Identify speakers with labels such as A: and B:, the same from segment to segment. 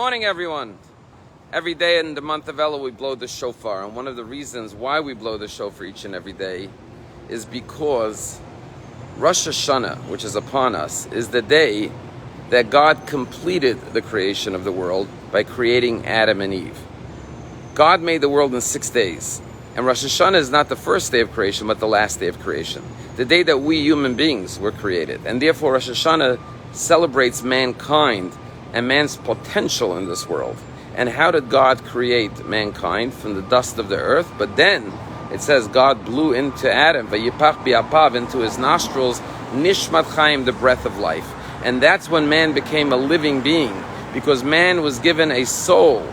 A: morning, everyone. Every day in the month of Elul, we blow the shofar. And one of the reasons why we blow the shofar each and every day is because Rosh Hashanah, which is upon us, is the day that God completed the creation of the world by creating Adam and Eve. God made the world in 6 days. And Rosh Hashanah is not the first day of creation, but the last day of creation. The day that we human beings were created. And therefore Rosh Hashanah celebrates mankind and man's potential in this world. And how did God create mankind? From the dust of the earth. But then it says God blew into Adam, vayipach bi'apav, into his nostrils, nishmat chaim, the breath of life. And that's when man became a living being, because man was given a soul,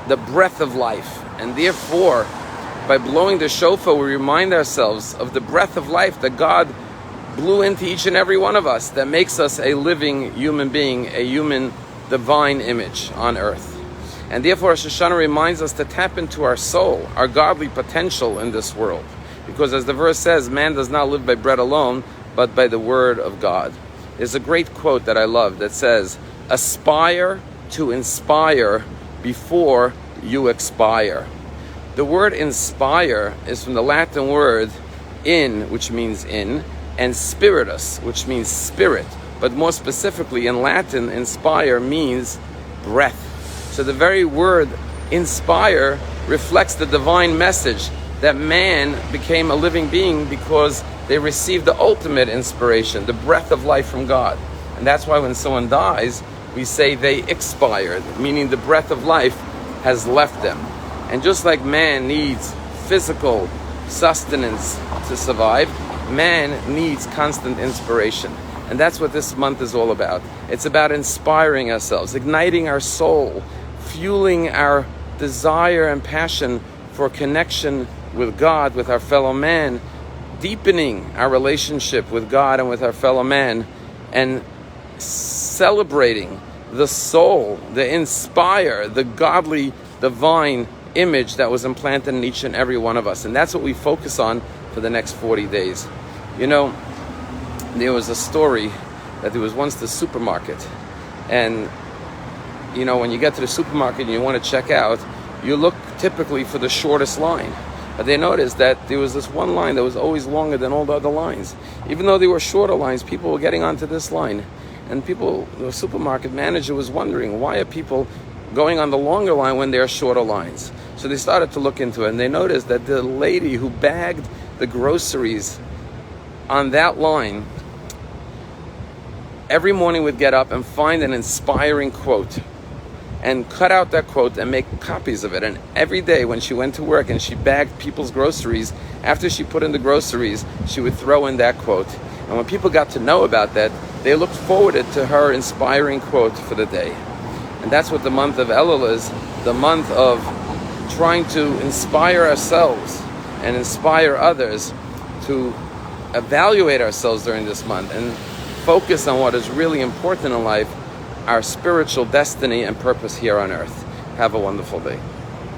A: the breath of life. And therefore, by blowing the shofar, we remind ourselves of the breath of life that God blew into each and every one of us, that makes us a living human being, a human divine image on earth. And therefore Rosh Hashanah reminds us to tap into our soul, our godly potential in this world. Because as the verse says, man does not live by bread alone, but by the word of God. There's a great quote that I love that says, aspire to inspire before you expire. The word inspire is from the Latin word in, which means in, and spiritus, which means spirit. But more specifically in Latin, inspire means breath. So the very word inspire reflects the divine message that man became a living being because they received the ultimate inspiration, the breath of life from God. And that's why when someone dies, we say they expired, meaning the breath of life has left them. And just like man needs physical sustenance to survive, man needs constant inspiration. And that's what this month is all about. It's about inspiring ourselves, igniting our soul, fueling our desire and passion for connection with God, with our fellow man, deepening our relationship with God and with our fellow man, and celebrating the soul, the inspire, the godly, divine image that was implanted in each and every one of us. And that's what we focus on for the next 40 days. You know, there was a story that there was once the supermarket, and you know, when you get to the supermarket and you want to check out, you look typically for the shortest line. But they noticed that there was this one line that was always longer than all the other lines. Even though there were shorter lines, people were getting onto this line. And the supermarket manager was wondering, why are people going on the longer line when there are shorter lines? So they started to look into it, and they noticed that the lady who bagged the groceries on that line every morning would get up and find an inspiring quote and cut out that quote and make copies of it. And every day when she went to work and she bagged people's groceries, after she put in the groceries, she would throw in that quote. And when people got to know about that, they looked forward to her inspiring quote for the day. And that's what the month of Elul is, the month of trying to inspire ourselves and inspire others to evaluate ourselves during this month and focus on what is really important in life, our spiritual destiny and purpose here on earth. Have a wonderful day.